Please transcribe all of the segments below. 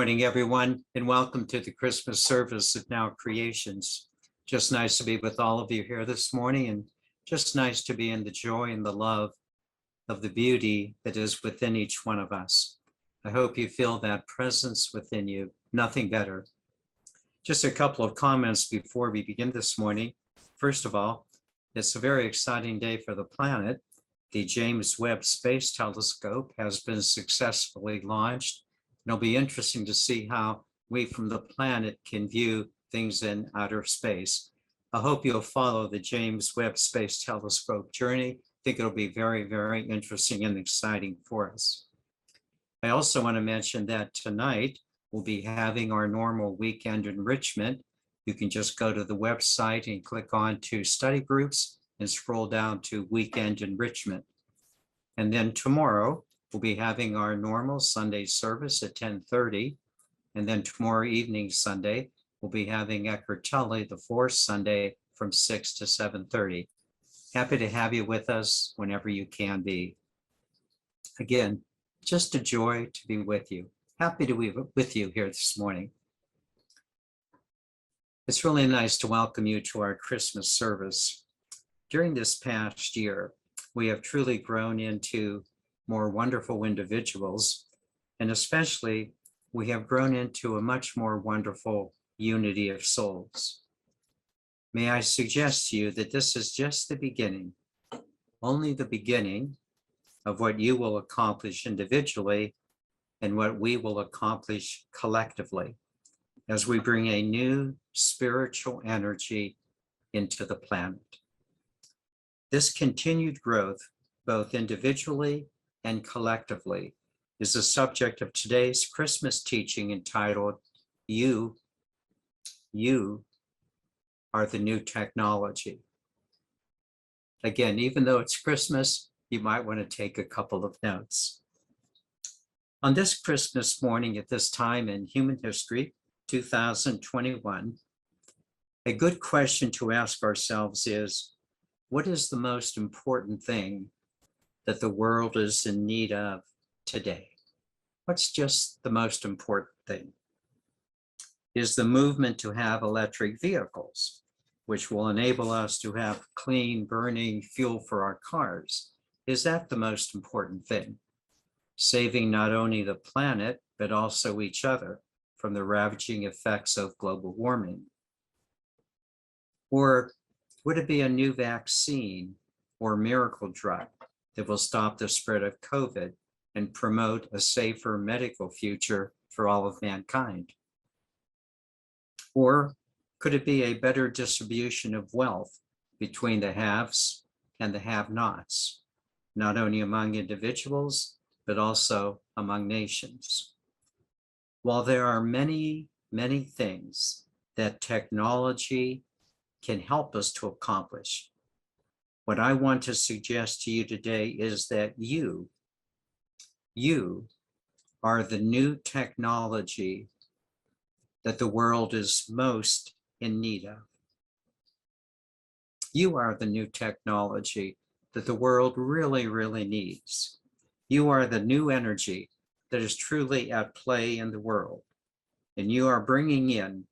morning, everyone, and welcome to the Christmas service of Now Creations. Just nice to be with all of you here this morning, and just nice to be in the joy and the love of the beauty that is within each one of us. I hope you feel that presence within you, nothing better. Just a couple of comments before we begin this morning. First of all, it's a very exciting day for the planet. The James Webb Space Telescope has been successfully launched. It'll be interesting to see how we from the planet can view things in outer space. I hope you'll follow the James Webb Space Telescope journey. I think it'll be very, very interesting and exciting for us. I also want to mention that tonight we'll be having our normal weekend enrichment. You can just go to the website and click on to study groups and scroll down to weekend enrichment. And then tomorrow, we'll be having our normal Sunday service at 10:30. And then tomorrow evening, Sunday, we'll be having Eckhart Tolle, the fourth Sunday, from 6 to 7:30. Happy to have you with us whenever you can be. Again, just a joy to be with you. Happy to be with you here this morning. It's really nice to welcome you to our Christmas service. During this past year, we have truly grown into more wonderful individuals, and especially we have grown into a much more wonderful unity of souls. May I suggest to you that this is just the beginning, only the beginning of what you will accomplish individually and what we will accomplish collectively as we bring a new spiritual energy into the planet. This continued growth, both individually and collectively, is the subject of today's Christmas teaching entitled, You Are the New Technology. Again, even though it's Christmas, you might want to take a couple of notes. On this Christmas morning at this time in human history, 2021, a good question to ask ourselves is, what is the most important thing that the world is in need of today? What's just the most important thing? Is the movement to have electric vehicles, which will enable us to have clean burning fuel for our cars. Is that the most important thing? Saving not only the planet, but also each other from the ravaging effects of global warming? Or would it be a new vaccine or miracle drug that will stop the spread of COVID and promote a safer medical future for all of mankind? Or could it be a better distribution of wealth between the haves and the have-nots, not only among individuals, but also among nations? While there are many, many things that technology can help us to accomplish, what I want to suggest to you today is that you are the new technology that the world is most in need of. You are the new technology that the world really, really needs. You are the new energy that is truly at play in the world, and you are bringing in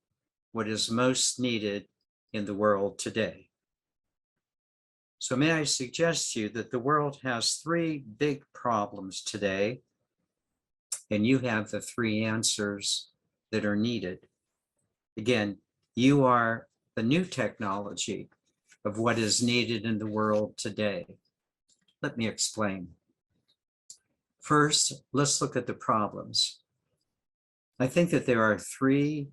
what is most needed in the world today. So may I suggest to you that the world has three big problems today, and you have the three answers that are needed. Again, you are the new technology of what is needed in the world today. Let me explain. First, let's look at the problems. I think that there are three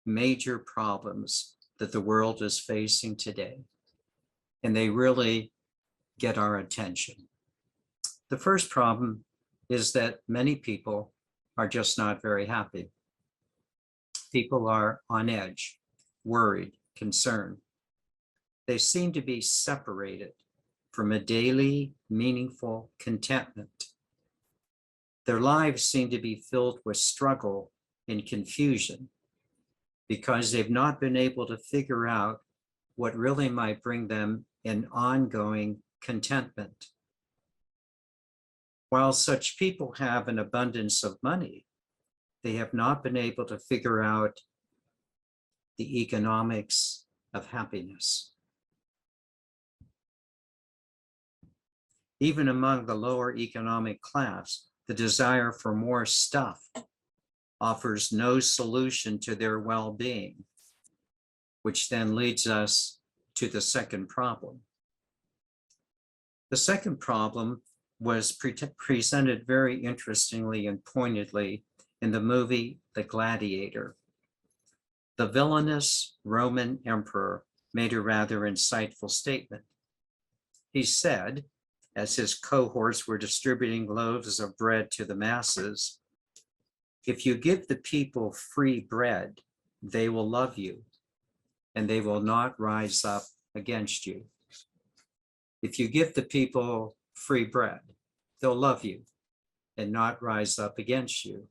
major problems that the world is facing today, and they really get our attention. The first problem is that many people are just not very happy. People are on edge, worried, concerned. They seem to be separated from a daily, meaningful contentment. Their lives seem to be filled with struggle and confusion because they've not been able to figure out what really might bring them an ongoing contentment. While such people have an abundance of money, They have not been able to figure out the economics of happiness. Even among the lower economic class, the desire for more stuff offers no solution to their well-being, which then leads us to the second problem. The second problem was presented very interestingly and pointedly in the movie The Gladiator. The villainous Roman emperor made a rather insightful statement. He said, as his cohorts were distributing loaves of bread to the masses, if you give the people free bread, they will love you, and they will not rise up against you. If you give the people free bread, they'll love you and not rise up against you.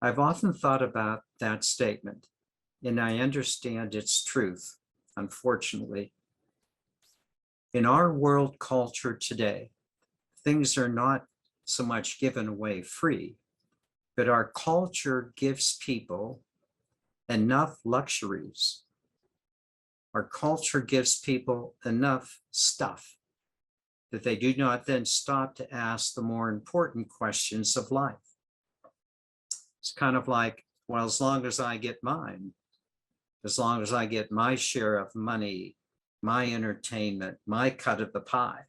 I've often thought about that statement, and I understand its truth, unfortunately. In our world culture today, things are not so much given away free, but our culture gives people enough luxuries. Our culture gives people enough stuff that they do not then stop to ask the more important questions of life. It's kind of like, well, as long as I get mine, as long as I get my share of money, my entertainment, my cut of the pie,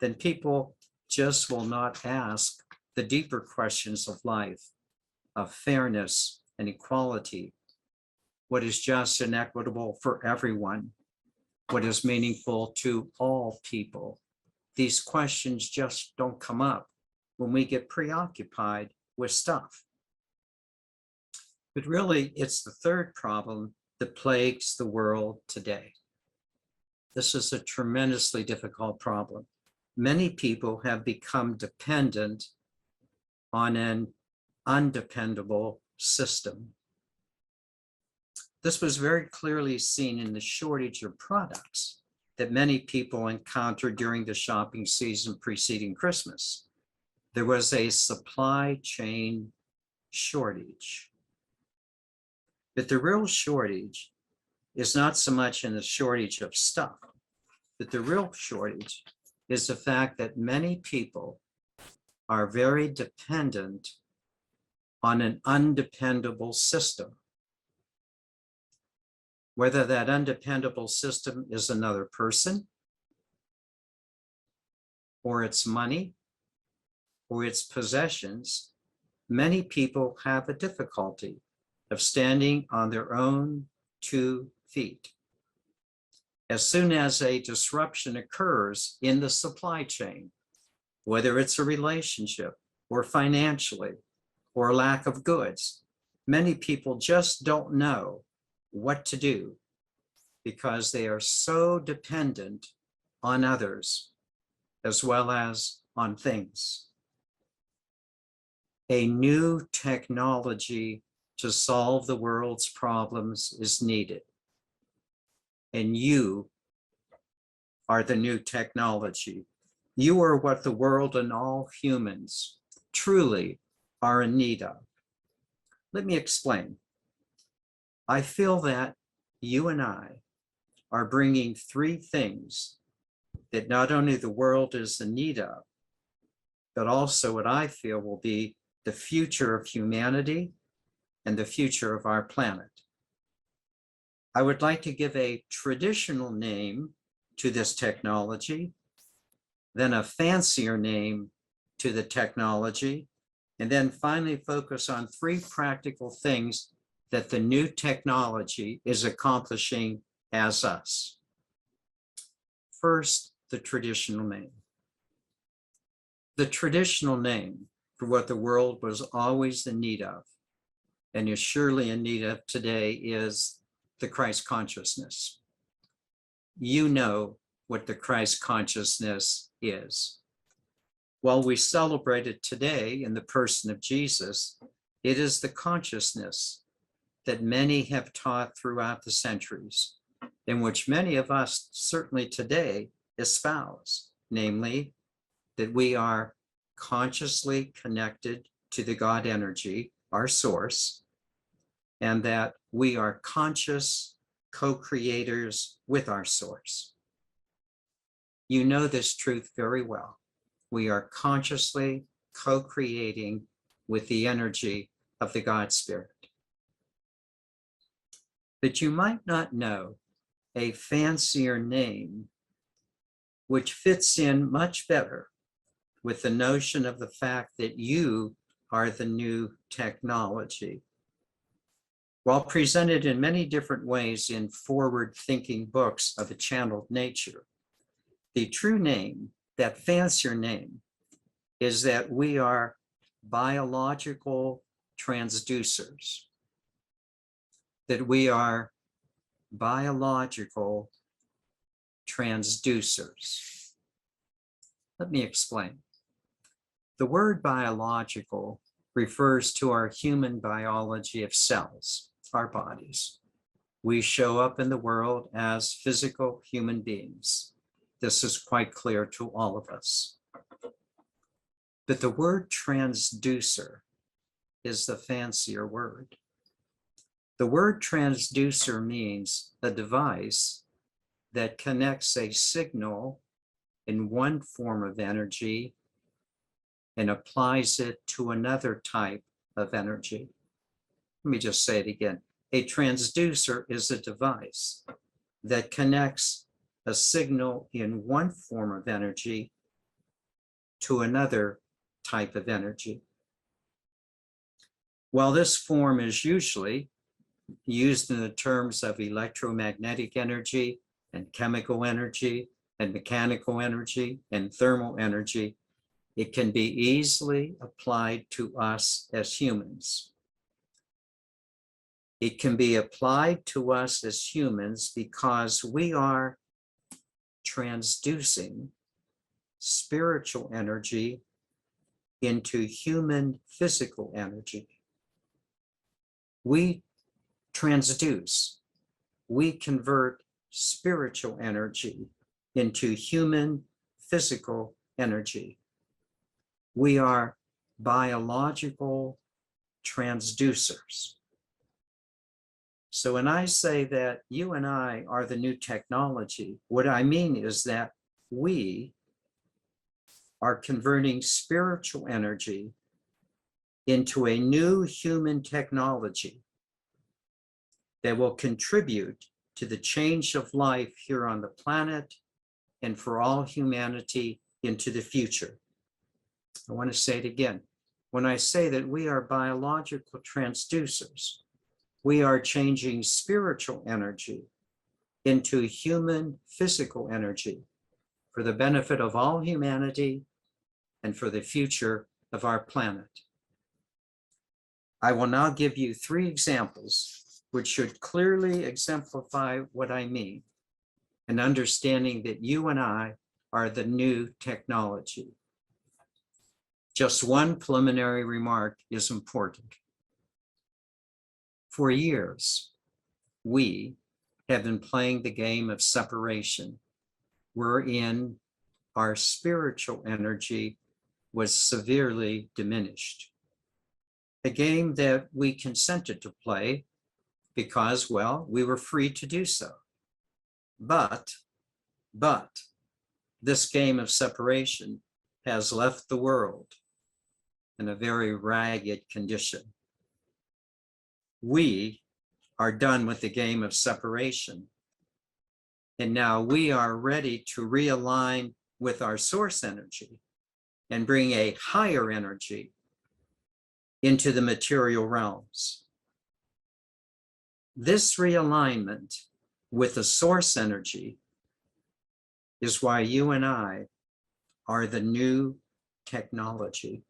then people just will not ask the deeper questions of life, of fairness and equality, what is just and equitable for everyone, what is meaningful to all people. These questions just don't come up when we get preoccupied with stuff. But really, it's the third problem that plagues the world today. This is a tremendously difficult problem. Many people have become dependent on an undependable system. This was very clearly seen in the shortage of products that many people encountered during the shopping season preceding Christmas. There was a supply chain shortage. But the real shortage is not so much in the shortage of stuff, but the real shortage is the fact that many people are very dependent on an undependable system. Whether that undependable system is another person, or it's money, or its possessions, many people have a difficulty of standing on their own 2 feet. As soon as a disruption occurs in the supply chain, whether it's a relationship or financially or lack of goods, many people just don't know what to do because they are so dependent on others as well as on things. A new technology to solve the world's problems is needed. And you are the new technology. You are what the world and all humans truly are in need of. Let me explain. I feel that you and I are bringing 3 things that not only the world is in need of, but also what I feel will be the future of humanity and the future of our planet. I would like to give a traditional name to this technology, then a fancier name to the technology, and then finally focus on 3 practical things that the new technology is accomplishing as us. First, the traditional name. The traditional name for what the world was always in need of, and is surely in need of today, is the Christ consciousness. You know what the Christ consciousness is. While we celebrate it today in the person of Jesus, it is the consciousness that many have taught throughout the centuries, in which many of us certainly today espouse, namely that we are consciously connected to the God energy our source, and that we are conscious co-creators with our source. You know this truth very well. We are consciously co-creating with the energy of the God Spirit. But you might not know a fancier name which fits in much better with the notion of the fact that you are the new technology. While presented in many different ways in forward-thinking books of a channeled nature, the true name, that fancier name, is that we are biological transducers, that we are biological transducers. Let me explain. The word biological refers to our human biology of cells, our bodies. We show up in the world as physical human beings. This is quite clear to all of us. But the word transducer is the fancier word. The word transducer means a device that connects a signal in one form of energy and applies it to another type of energy. Let me just say it again. A transducer is a device that connects a signal in one form of energy to another type of energy. While this form is usually used in the terms of electromagnetic energy and chemical energy and mechanical energy and thermal energy, it can be easily applied to us as humans. It can be applied to us as humans because we are transducing spiritual energy into human physical energy. We transduce, we convert spiritual energy into human physical energy. We are biological transducers. So when I say that you and I are the new technology, what I mean is that we are converting spiritual energy into a new human technology that will contribute to the change of life here on the planet and for all humanity into the future. I want to say it again. When I say that we are biological transducers, we are changing spiritual energy into human physical energy for the benefit of all humanity and for the future of our planet. I will now give you 3 examples which should clearly exemplify what I mean, and understanding that you and I are the new technology. Just one preliminary remark is important. For years, we have been playing the game of separation, wherein our spiritual energy was severely diminished. A game that we consented to play because, well, we were free to do so. But this game of separation has left the world in a very ragged condition. We are done with the game of separation. And now we are ready to realign with our source energy and bring a higher energy into the material realms. This realignment with the source energy is why you and I are the new technology.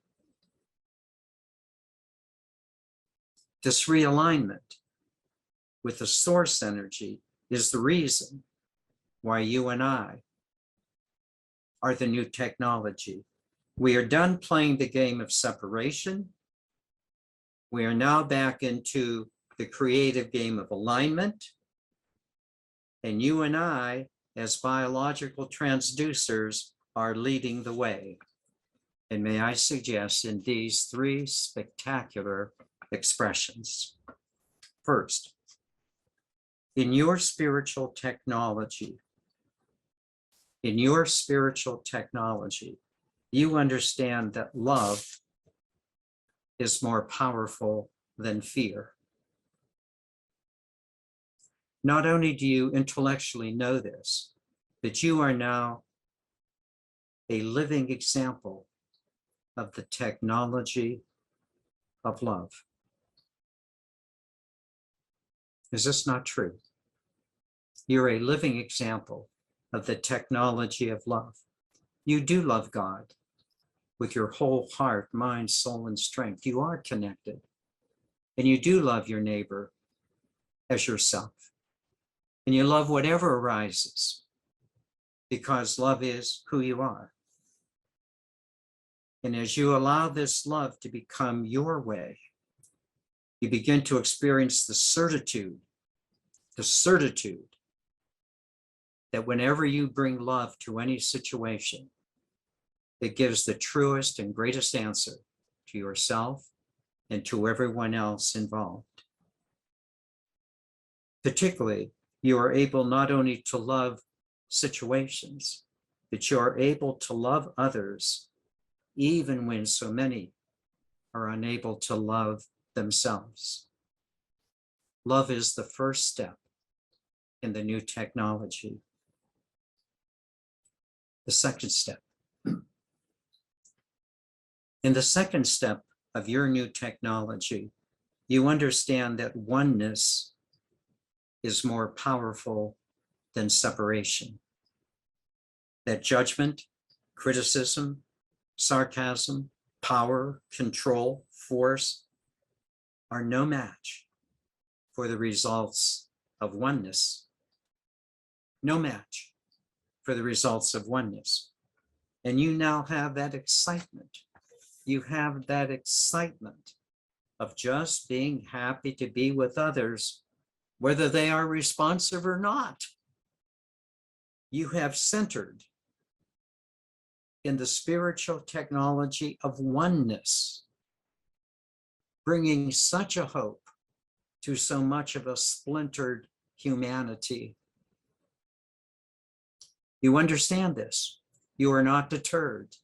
This realignment with the source energy is the reason why you and I are the new technology. We are done playing the game of separation. We are now back into the creative game of alignment. And you and I, as biological transducers, are leading the way. And may I suggest in these 3 spectacular expressions. First, in your spiritual technology, you understand that love is more powerful than fear. Not only do you intellectually know this, but you are now a living example of the technology of love. Is this not true? You're a living example of the technology of love. You do love God with your whole heart, mind, soul, and strength. You are connected. And you do love your neighbor as yourself. And you love whatever arises, because love is who you are. And as you allow this love to become your way, you begin to experience the certitude that whenever you bring love to any situation, it gives the truest and greatest answer to yourself and to everyone else involved. Particularly, you are able not only to love situations, but you are able to love others even when so many are unable to love themselves. Love is the first step in the new technology. The second step. In the second step of your new technology, you understand that oneness is more powerful than separation. That judgment, criticism, sarcasm, power, control, force are no match for the results of oneness. No match for the results of oneness. And you now have that excitement. You have that excitement of just being happy to be with others, whether they are responsive or not. You have centered in the spiritual technology of oneness, bringing such a hope to so much of a splintered humanity. You understand this. You are not deterred.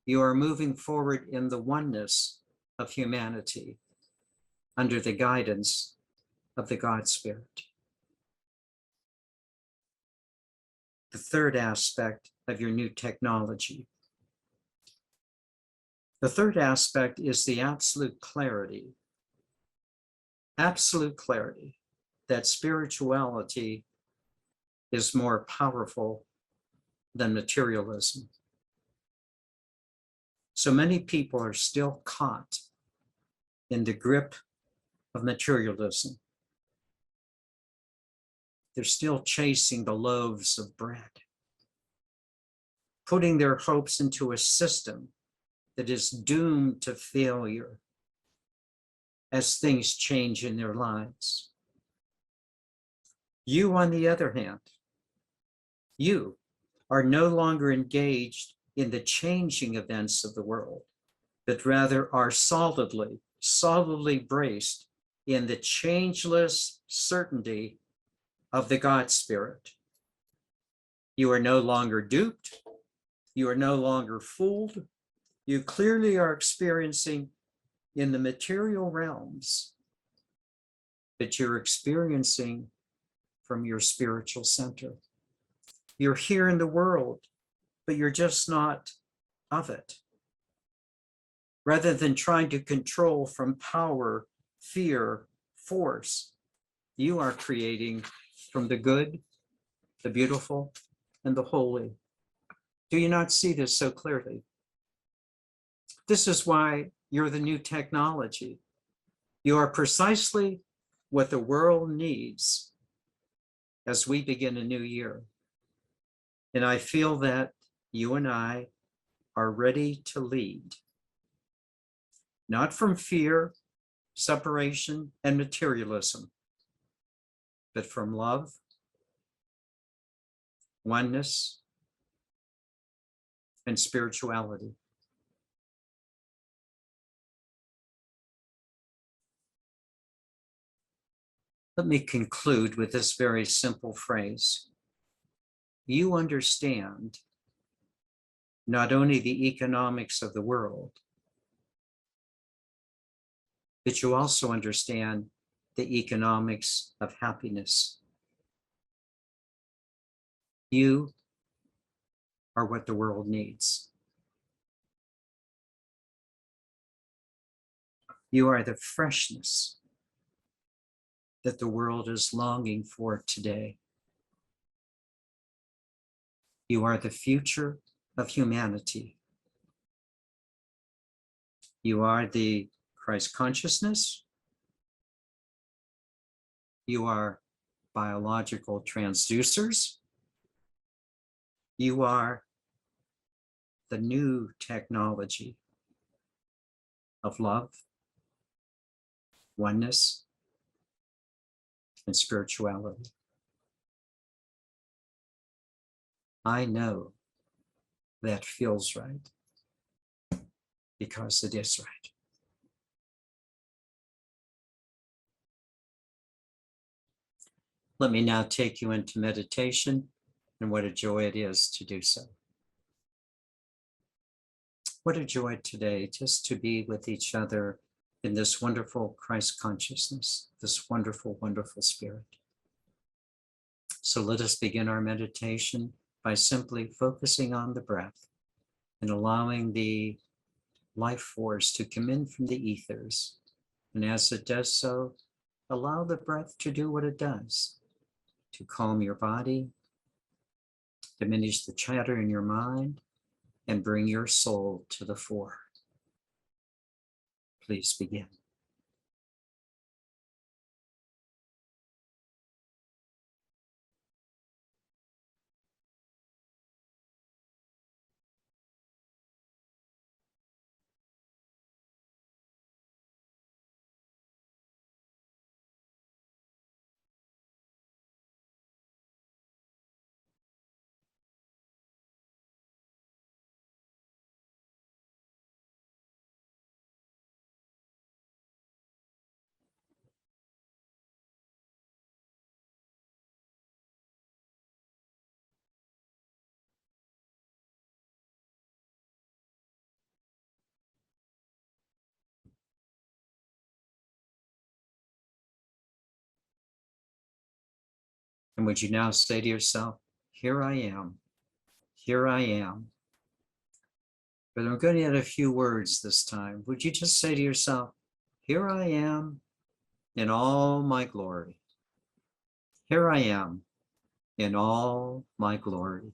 You are moving forward in the oneness of humanity under the guidance of the God Spirit. The third aspect of your new technology. The third aspect is the absolute clarity that spirituality is more powerful than materialism. So many people are still caught in the grip of materialism. They're still chasing the loaves of bread, putting their hopes into a system that is doomed to failure as things change in their lives. You, on the other hand, you are no longer engaged in the changing events of the world, but rather are solidly braced in the changeless certainty of the God Spirit. You are no longer duped. You are no longer fooled. You clearly are experiencing in the material realms, but you're experiencing from your spiritual center. You're here in the world, but you're just not of it. Rather than trying to control from power, fear, force, you are creating from the good, the beautiful, and the holy. Do you not see this so clearly? This is why you're the new technology. You are precisely what the world needs as we begin a new year. And I feel that you and I are ready to lead, not from fear, separation, and materialism, but from love, oneness, and spirituality. Let me conclude with this very simple phrase. You understand not only the economics of the world, but you also understand the economics of happiness. You are what the world needs. You are the freshness that the world is longing for today. You are the future of humanity. You are the Christ consciousness. You are biological transducers. You are the new technology of love, oneness, and spirituality. I know that feels right because it is right. Let me now take you into meditation, and what a joy it is to do so. What a joy today just to be with each other in this wonderful Christ consciousness, this wonderful, wonderful spirit. So let us begin our meditation by simply focusing on the breath and allowing the life force to come in from the ethers. And as it does so, allow the breath to do what it does, to calm your body, diminish the chatter in your mind, and bring your soul to the fore. Please begin. And would you now say to yourself, here I am, here I am. But I'm going to add a few words this time. Would you just say to yourself, here I am in all my glory. Here I am in all my glory.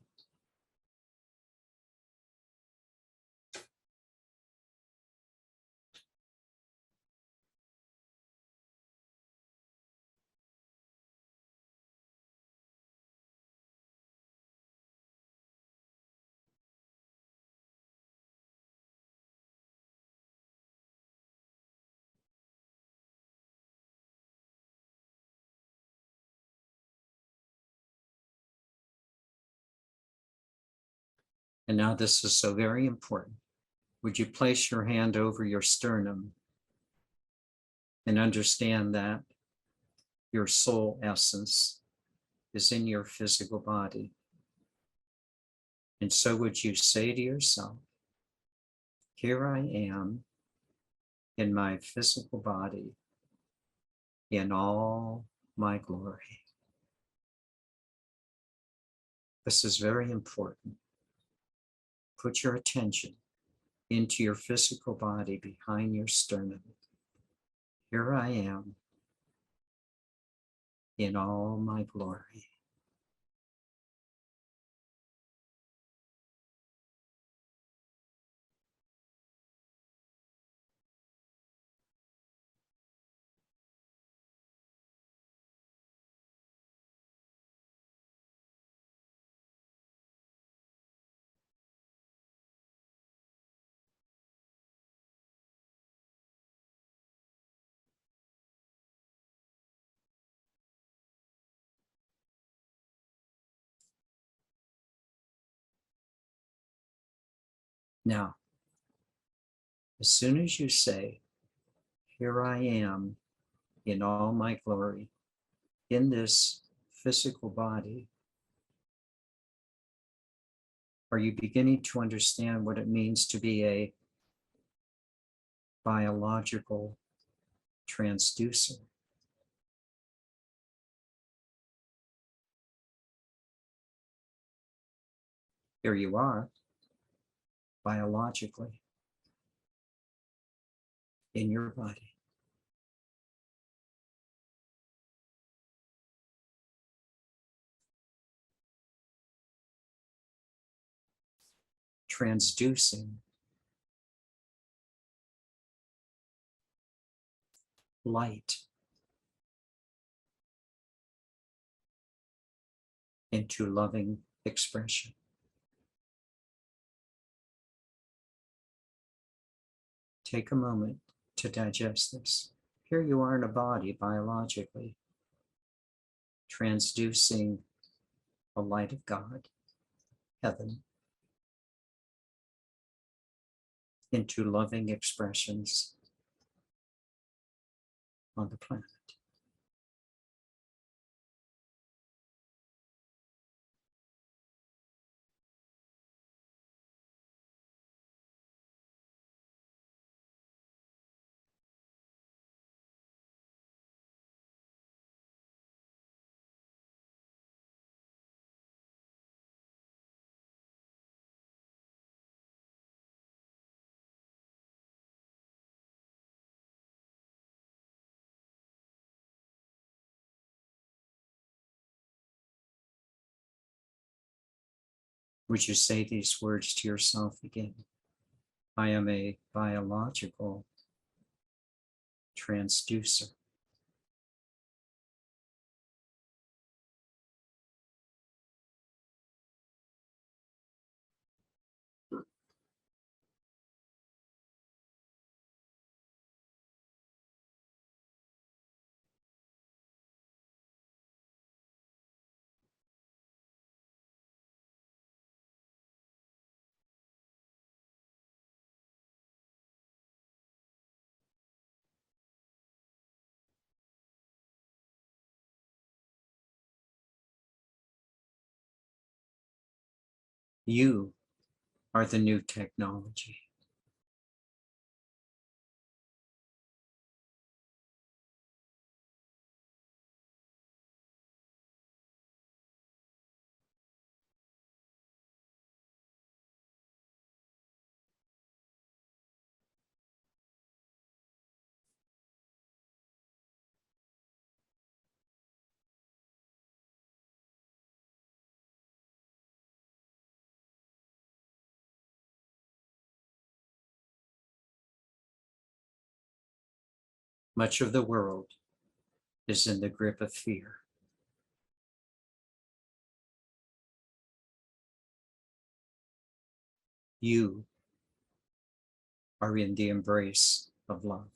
And now this is so very important. Would you place your hand over your sternum and understand that your soul essence is in your physical body? And so would you say to yourself, here I am in my physical body in all my glory. This is very important. Put your attention into your physical body behind your sternum. Here I am in all my glory. Now, as soon as you say, here I am in all my glory, in this physical body, are you beginning to understand what it means to be a biological transducer? Here you are, biologically, in your body. Transducing light into loving expression. Take a moment to digest this. Here you are in a body biologically, transducing the light of God, heaven, into loving expressions on the planet. Would you say these words to yourself again? I am a biological transducer. You are the new technology. Much of the world is in the grip of fear. You are in the embrace of love.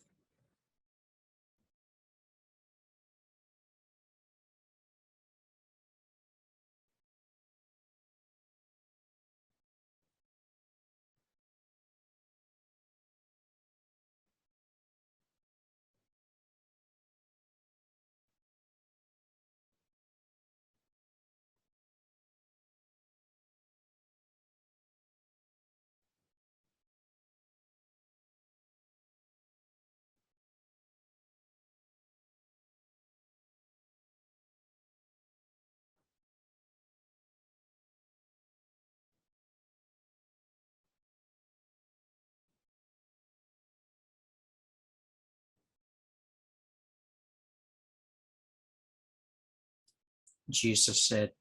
Jesus said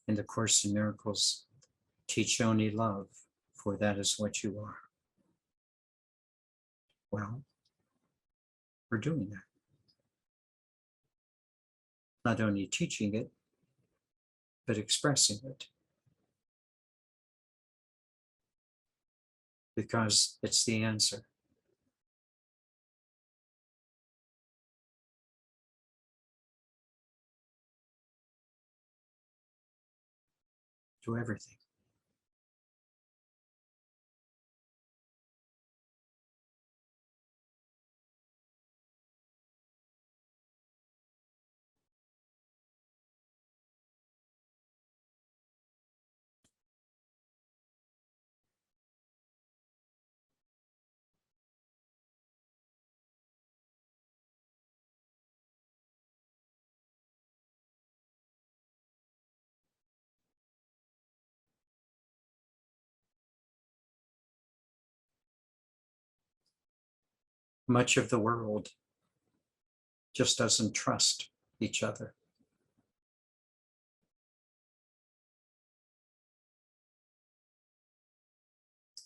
in the Course in Miracles, teach only love, for that is what you are. Well, we're doing that. Not only teaching it, but expressing it. Because it's the answer. To everything. much of the world just doesn't trust each other.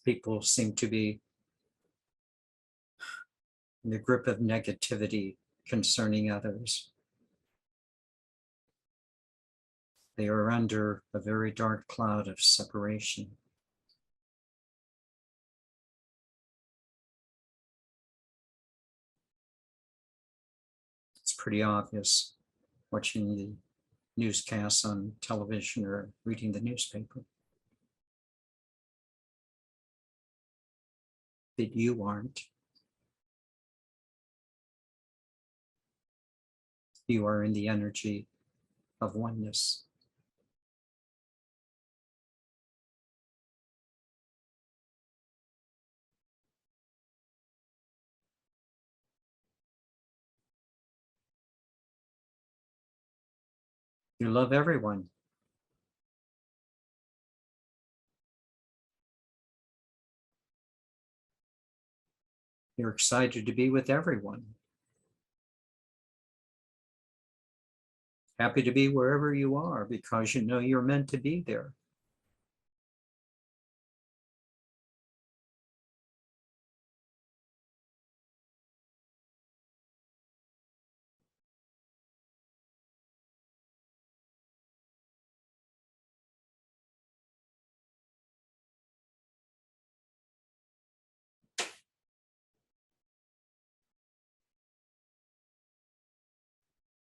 People seem to be in the grip of negativity concerning others. They are under a very dark cloud of separation. It's pretty obvious watching the newscasts on television or reading the newspaper that you aren't. You are in the energy of oneness. You love everyone. You're excited to be with everyone. Happy to be wherever you are because you know you're meant to be there.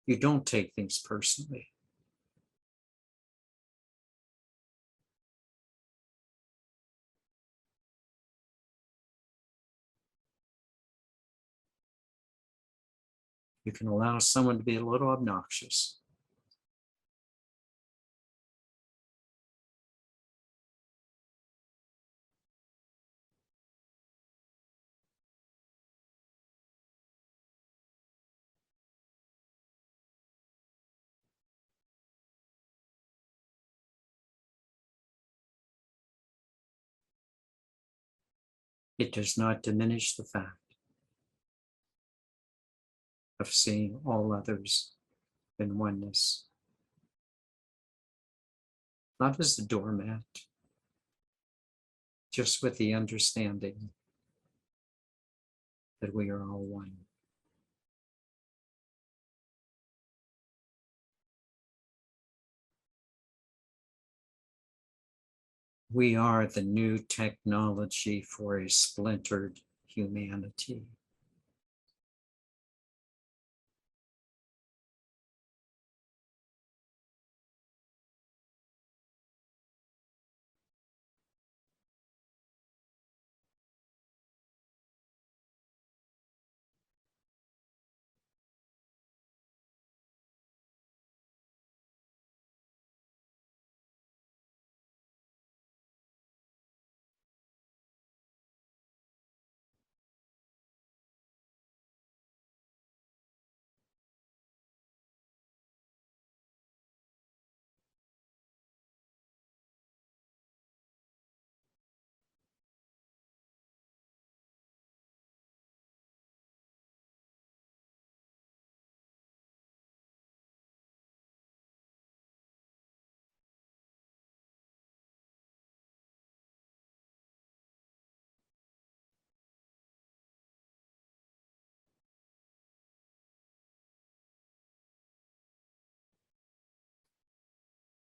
You don't take things personally. You can allow someone to be a little obnoxious. It does not diminish the fact of seeing all others in oneness, not as a doormat, just with the understanding that we are all one. We are the new technology for a splintered humanity.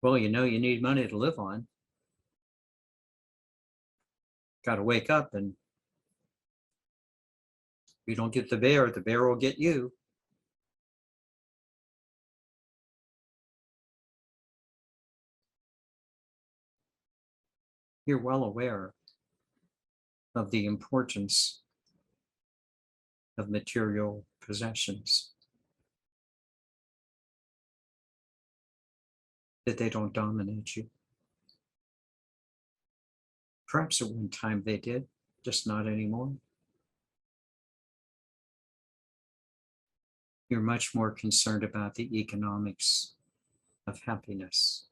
Well, you know, you need money to live on. Got to wake up, and you don't get the bear will get you. You're well aware of the importance of material possessions, that they don't dominate you. Perhaps at one time they did, just not anymore. You're much more concerned about the economics of happiness.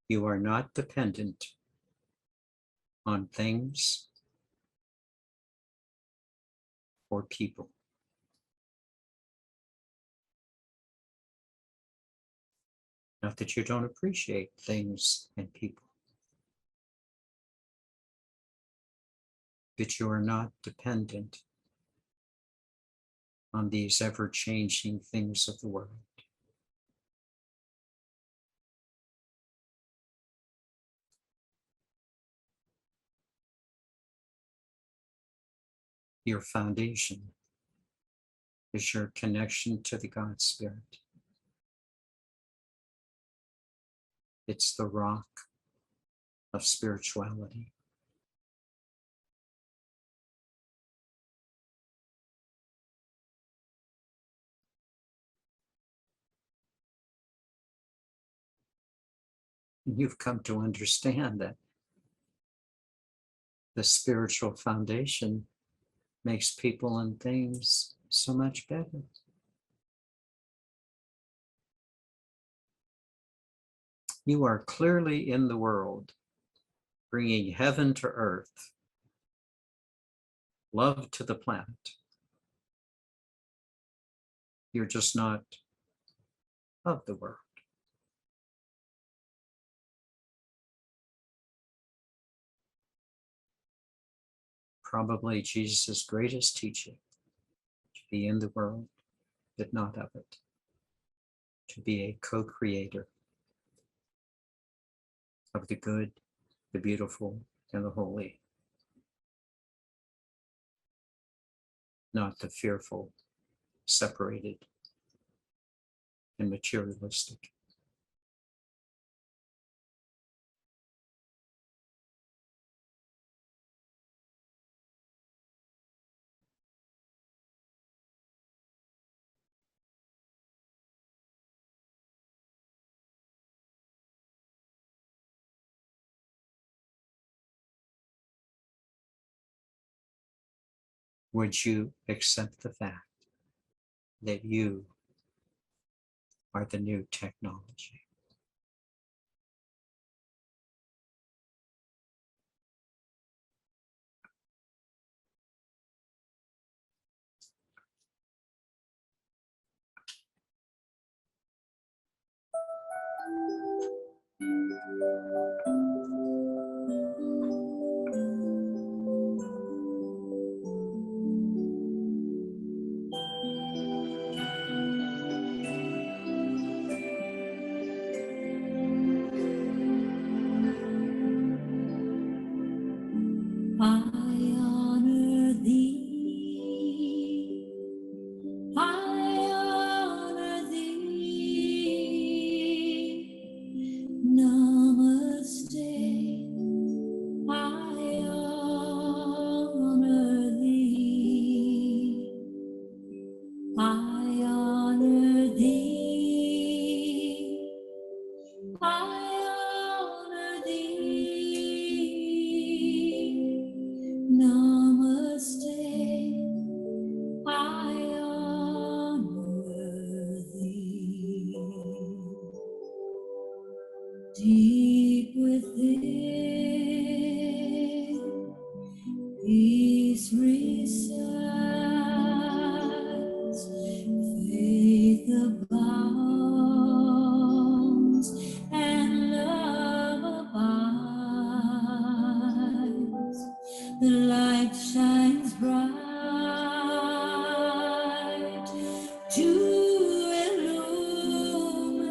You are not dependent on things or people. Not that you don't appreciate things and people, but you are not dependent on these ever-changing things of the world. Your foundation is your connection to the God Spirit. It's the rock of spirituality. And you've come to understand that the spiritual foundation makes people and things so much better. You are clearly in the world, bringing heaven to earth, love to the planet. You're just not of the world. Probably Jesus' greatest teaching, to be in the world, but not of it. To be a co-creator of the good, the beautiful, and the holy. Not the fearful, separated, and materialistic. Would you accept the fact that you are the new technology? I honor thee, I honor thee. Namaste, I honor thee, I honor thee, I honor thee. Namaste, I honor thee. Deep within, peace resides, faith abounds, and love abides. The light shines bright to illumine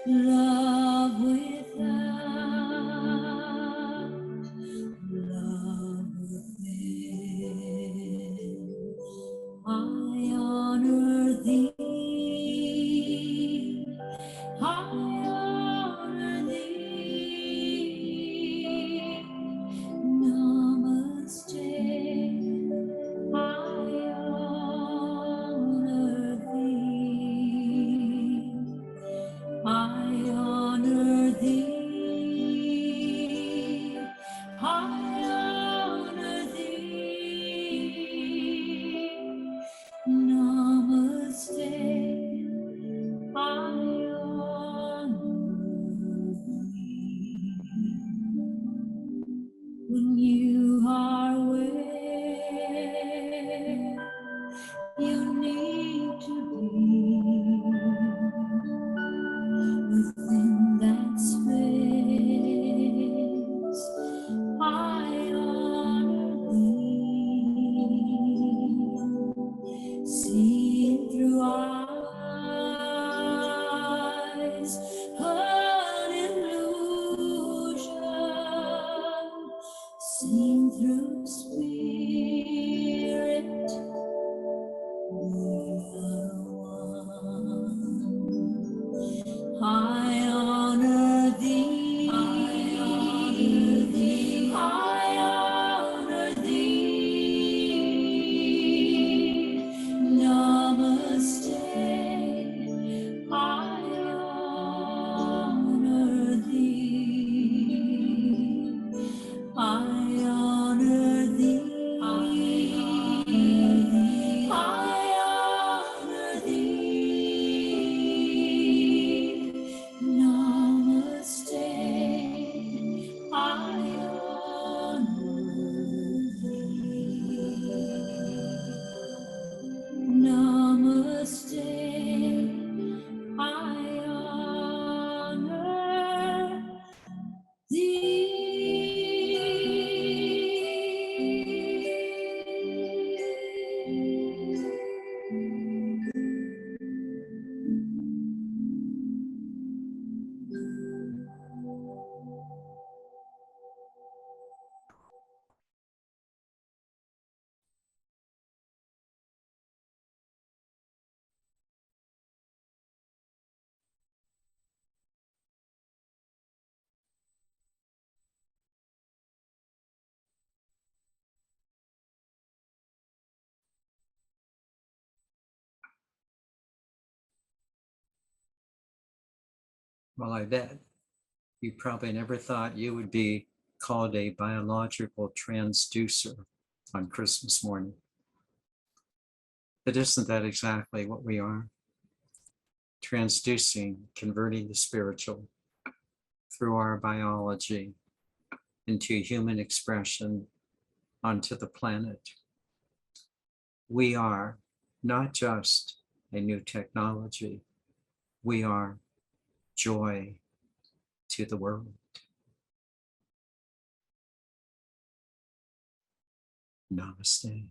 love without, love within. I honor thee, Well, I bet you probably never thought you would be called a biological transducer on Christmas morning. But isn't that exactly what we are? Transducing, converting the spiritual through our biology into human expression onto the planet. We are not just a new technology, we are joy to the world. Namaste.